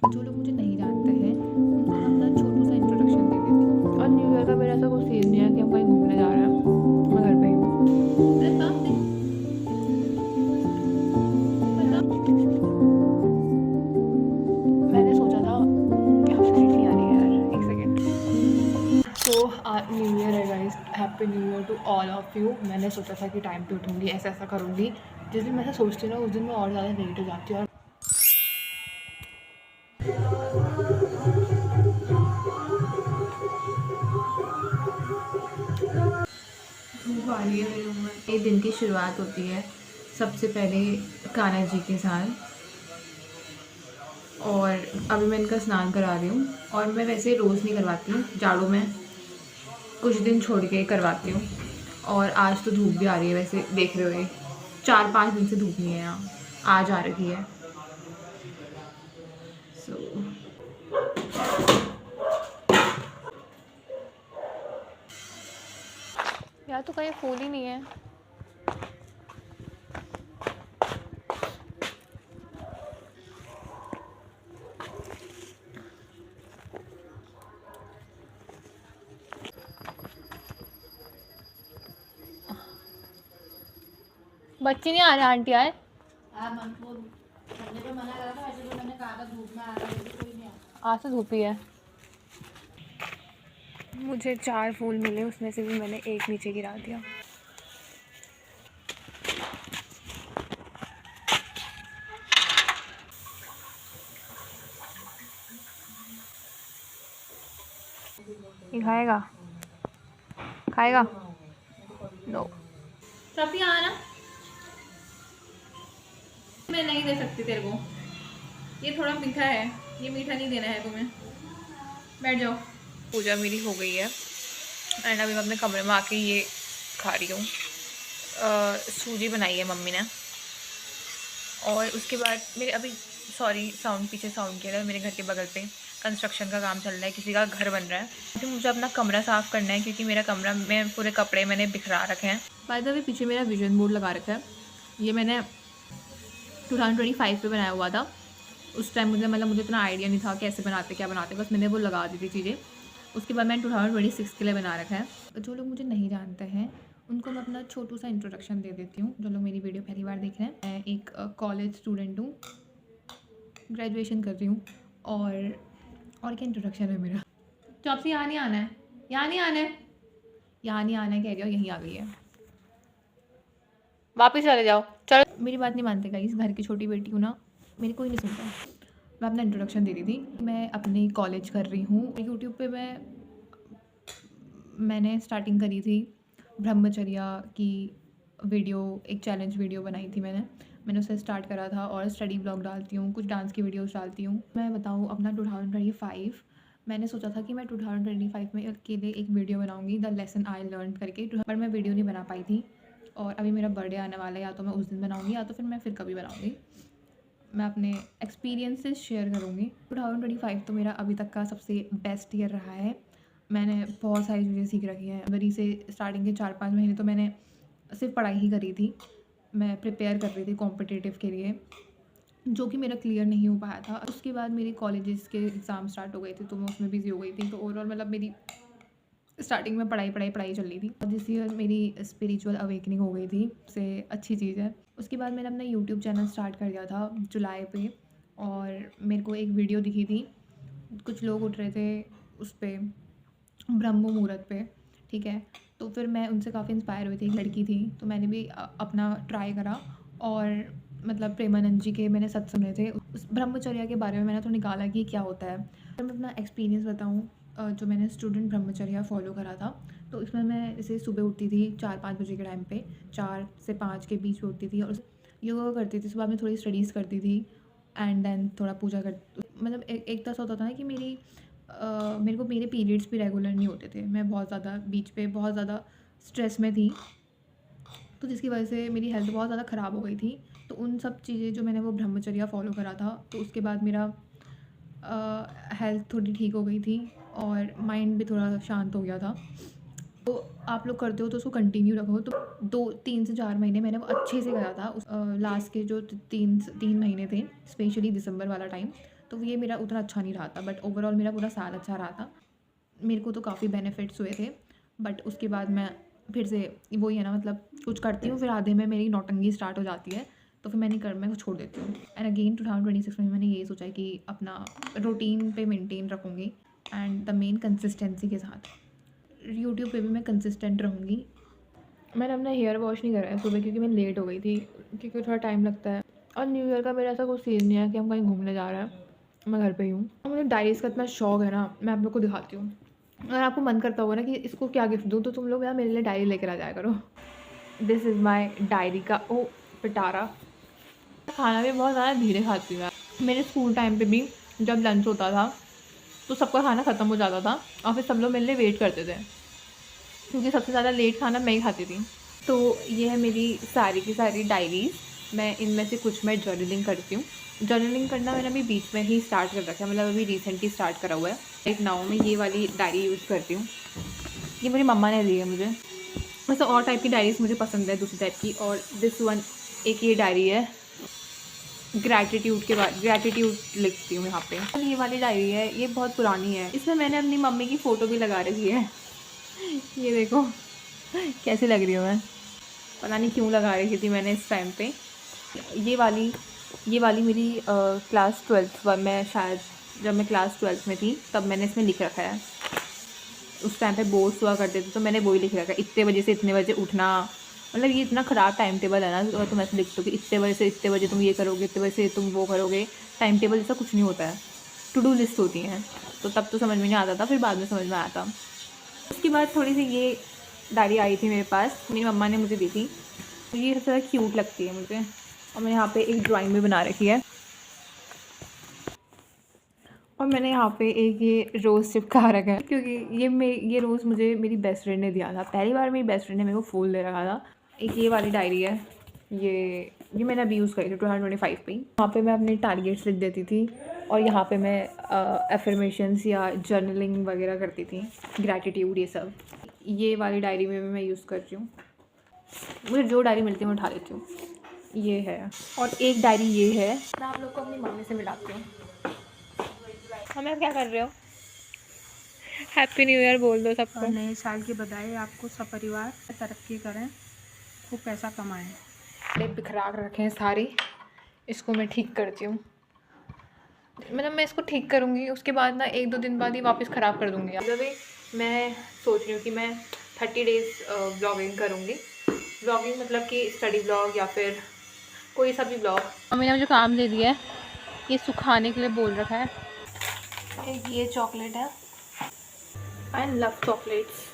जो लोग मुझे नहीं जानते हैं उनको मैं अपना छोटू सा इंट्रोडक्शन दे देती हूँ। और न्यू ईयर का मेरा ऐसा कोई सीन नहीं है कि हम कहीं घूमने जा रहे हैं, मैं घर पे ही हूँ। अरे बाप रे, मैंने सोचा था कि एब्सोल्युटली आ रही है यार, एक सेकेंड। सो न्यू ईयर है guys, happy new year to all of you. मैंने सोचा था कि टाइम पे उठूँगी, ऐसा ऐसा करूँगी। जिस दिन मैं ऐसा सोचती हूँ ना उस दिन मैं और ज़्यादा लेट हो जाती हूँ। और धूप आ रही है मेरे रूम में। ये दिन की शुरुआत होती है सबसे पहले कान्हा जी के साथ। और अभी मैं इनका स्नान करा रही हूँ। और मैं वैसे रोज़ नहीं करवाती हूँ, जाड़ों में कुछ दिन छोड़ के करवाती हूँ। और आज तो धूप भी आ रही है, वैसे देख रहे हो 4-5 दिन से धूप नहीं है यहाँ, आज आ रही है। सो यार तो कहीं फूल ही नहीं है। बच्चे नहीं आ रहे, आंटी आए। आज तो धूप ही है। मुझे 4 फूल मिले, उसमें से भी मैंने एक नीचे गिरा दिया। ये खाएगा, खाएगा? नो। सफी आना, मैं नहीं दे सकती तेरे को, ये थोड़ा मीठा है, ये मीठा नहीं देना है तुम्हें। बैठ जाओ। पूजा मेरी हो गई है एंड अभी मैं अपने कमरे में आके ये खा रही हूँ। सूजी बनाई है मम्मी ने। और उसके बाद मेरे अभी साउंड पीछे साउंड किया है, मेरे घर के बगल पे कंस्ट्रक्शन का काम चल रहा है, किसी का घर बन रहा है। तो मुझे अपना कमरा साफ़ करना है क्योंकि मेरा कमरा में पूरे कपड़े मैंने बिखरा रखे हैं। बाय द वे पीछे मेरा विजन बोर्ड लगा रखा है, ये मैंने 2025 पे बनाया हुआ था। उस टाइम मुझे इतना आइडिया नहीं था कैसे बनाते क्या बनाते, बस मैंने वो लगा दी थी चीज़ें। उसके बाद मैंने 2026 के लिए बना रखा है। जो लोग मुझे नहीं जानते हैं उनको मैं अपना छोटू सा इंट्रोडक्शन दे देती हूँ। जो लोग मेरी वीडियो पहली बार देख रहे हैं, मैं एक कॉलेज स्टूडेंट हूँ, ग्रेजुएशन कर रही हूँ। और क्या इंट्रोडक्शन है मेरा। तो आपसे यहाँ नहीं आना है, यहाँ नहीं आना है, यहाँ नहीं आना है कह रही हो, यहीं आ गई है। वापस चले जाओ, चलो। मेरी बात नहीं मानते गाइस, घर की छोटी बेटी हूँ ना, मेरी कोई नहीं सुनता। मैं अपना इंट्रोडक्शन दे रही थी। मैं अपनी कॉलेज कर रही हूँ। यूट्यूब पे मैंने स्टार्टिंग करी थी ब्रह्मचर्या की वीडियो, एक चैलेंज वीडियो बनाई थी मैंने उसे स्टार्ट करा था। और स्टडी ब्लॉग डालती हूँ, कुछ डांस की वीडियोस डालती हूँ। मैं बताऊँ अपना 2025, मैंने सोचा था कि मैं 2025 में के लिए एक वीडियो बनाऊँगी, द लेसन आई लर्न करके, पर मैं वीडियो नहीं बना पाई थी। और अभी मेरा बर्थडे आने वाला है, या तो मैं उस दिन बनाऊँगी या तो फिर मैं फिर कभी बनाऊँगी। मैं अपने एक्सपीरियंसेस शेयर करूँगी। 2025 तो मेरा अभी तक का सबसे बेस्ट ईयर रहा है। मैंने बहुत सारी चीज़ें सीख रखी हैं। जनवरी से स्टार्टिंग के 4-5 महीने तो मैंने सिर्फ पढ़ाई ही करी थी। मैं प्रिपेयर कर रही थी कॉम्पिटिटिव के लिए, जो कि मेरा क्लियर नहीं हो पाया था। उसके बाद मेरे कॉलेजेस के एग्ज़ाम स्टार्ट हो गए थे तो मैं उसमें बिज़ी हो गई थी। तो ओवरऑल मेरी स्टार्टिंग में पढ़ाई चल रही थी। दिस ईयर मेरी स्पिरिचुअल अवेकनिंग हो गई थी, से अच्छी चीज़ है। उसके बाद मैंने अपना यूट्यूब चैनल स्टार्ट कर दिया था जुलाई पे। और मेरे को एक वीडियो दिखी थी, कुछ लोग उठ रहे थे उस पर ब्रह्म मुहूर्त पे, ठीक है। तो फिर मैं उनसे काफ़ी इंस्पायर हुई थी, एक लड़की थी, तो मैंने भी अपना ट्राई करा। और मतलब प्रेमानंद जी के मैंने सत्संग सुने थे, उस ब्रह्मचर्या के बारे में मैंने तो निकाला कि क्या होता है। तो मैं अपना एक्सपीरियंस बताऊँ, जो मैंने स्टूडेंट ब्रह्मचर्या फॉलो करा था, तो इसमें मैं जैसे सुबह उठती थी 4-5 बजे के टाइम पे, 4 से 5 के बीच में उठती थी और योगा करती थी। सुबह में थोड़ी स्टडीज़ करती थी एंड देन थोड़ा पूजा कर, मतलब एक तरह से होता था ना कि मेरे को मेरे पीरियड्स भी रेगुलर नहीं होते थे। मैं बहुत ज़्यादा बीच पे बहुत ज़्यादा स्ट्रेस में थी, तो जिसकी वजह से मेरी हेल्थ बहुत ज़्यादा ख़राब हो गई थी। तो उन सब चीज़ें जो मैंने वो ब्रह्मचर्या फ़ॉलो करा था, तो उसके बाद मेरा हेल्थ थोड़ी ठीक हो गई थी और माइंड भी थोड़ा शांत हो गया था। तो आप लोग करते हो तो उसको कंटिन्यू रखो। तो 2-3 से 4 महीने मैंने वो अच्छे से करा था। लास्ट के जो 3 महीने थे, स्पेशली दिसंबर वाला टाइम, तो ये मेरा उतना अच्छा नहीं रहा था, बट ओवरऑल मेरा पूरा साल अच्छा रहा था। मेरे को तो काफ़ी बेनिफिट्स हुए थे, बट उसके बाद मैं फिर से वही है ना, मतलब कुछ करती हूँ फिर आधे में मेरी नौटंकी स्टार्ट हो जाती है, तो फिर मैं छोड़ देती हूँ। एंड अगेन 2026 में मैंने ये सोचा है कि अपना रूटीन पे मेंटेन रखूँगी एंड द मेन कंसिस्टेंसी के साथ। यूट्यूब पे भी मैं कंसिस्टेंट रहूँगी। मैंने अपना हेयर वॉश नहीं करा है सुबह, क्योंकि मैं लेट हो गई थी, क्योंकि थोड़ा टाइम लगता है। और न्यू ईयर का मेरा ऐसा कोई सीन नहीं है कि हम कहीं घूमने जा रहे हैं, मैं घर पे ही हूँ। और मुझे डायरीज़ का इतना शौक है ना, मैं आप लोग को दिखाती हूँ। अगर आपको मन करता होगा ना कि इसको क्या गिफ्ट दूँ, तो तुम लोग यार मेरे लिए डायरी लेकर आ जाया करो। दिस इज़ माई डायरी का ओ पिटारा। खाना भी बहुत ज़्यादा धीरे खाती हूँ यार। मेरे स्कूल टाइम पे भी जब लंच होता था तो सबका खाना ख़त्म हो जाता था और फिर सब लोग मेरे लिए वेट करते थे, क्योंकि सबसे ज़्यादा लेट खाना मैं ही खाती थी। तो ये है मेरी सारी की सारी डायरीज़। मैं इनमें से कुछ मैं जर्नलिंग करती हूँ। जर्नलिंग करना मैंने अभी बीच में ही स्टार्ट कर रखा है, मतलब अभी रिसेंटली स्टार्ट करा हुआ है। एक नाउ में ये वाली डायरी यूज़ करती हूँ, ये मेरी मम्मा ने दी है मुझे। वैसे और टाइप की डायरीज़ मुझे पसंद है, दूसरी टाइप की। और दिस वन एक ये डायरी है, ग्रैटिट्यूड के बाद ग्रैटिट्यूड लिखती हूँ यहाँ पे। ये वाली डायरी है, ये बहुत पुरानी है, इसमें मैंने अपनी मम्मी की फ़ोटो भी लगा रखी है। ये देखो कैसी लग रही हूँ मैं, पता नहीं क्यों लगा रखी थी मैंने इस टाइम पे। ये वाली मेरी क्लास 12th में, शायद जब मैं क्लास 12th में थी तब मैंने इसमें लिख रखा है। उस टाइम पे बोर्ड्स हुआ करते थे तो मैंने वही लिख रखा है, इतने बजे से इतने बजे उठना। मतलब ये इतना ख़राब टाइम टेबल है ना, और तुम ऐसे लिख दो कि इतने बजे से इतने बजे तुम ये करोगे, इतने बजे से तुम वो करोगे। टाइम टेबल जैसा कुछ नहीं होता है, टू डू लिस्ट होती हैं। तो तब तो समझ में नहीं आता था, फिर बाद में समझ में आया था। उसके बाद थोड़ी सी ये डायरी आई थी मेरे पास, मेरी मम्मा ने मुझे दी थी। तो ये सबसे ज़्यादा क्यूट लगती है मुझे, और मैंने यहाँ पे एक ड्राइंग भी बना रखी है। और मैंने यहाँ पे एक ये रोज़ चिपका रखा है, क्योंकि ये रोज़ मुझे मेरी बेस्ट फ्रेंड ने दिया था। पहली बार मेरी बेस्ट फ्रेंड ने मेरे को फूल दे रखा था। एक ये वाली डायरी है, ये मैंने अभी यूज़ करी थी 2025 पे। यहाँ पे मैं अपने टारगेट्स लिख देती थी, और यहाँ पे मैं एफर्मेशंस या जर्नलिंग वगैरह करती थी, ग्रैटिट्यूड ये सब। ये वाली डायरी में भी मैं यूज़ कर रही हूँ। मुझे जो डायरी मिलती है मैं उठा लेती हूँ। ये है, और एक डायरी ये है। मैं आप लोग को अपनी मम्मी से मिलाती हूँ। हमें क्या कर रहे हो? हैप्पी न्यू ईयर बोल दो सबको। नए साल की बधाई आपको, सब परिवार तरक्की करें, खूब पैसा कमाएं। कपड़े बिखरा कर रखे हैं सारे, इसको मैं ठीक करती हूँ। मतलब मैं इसको ठीक करूँगी, उसके बाद ना 1-2 दिन बाद ही वापस ख़राब कर दूँगी। अभी मैं सोच रही हूँ कि मैं 30 डेज़ ब्लॉगिंग करूँगी। ब्लॉगिंग मतलब कि स्टडी ब्लॉग या फिर कोई सा भी ब्लॉग। मम्मी ने मुझे काम दे दिया है, ये सुखाने के लिए बोल रखा है। एक ये चॉकलेट है, आई लव चॉकलेट्स।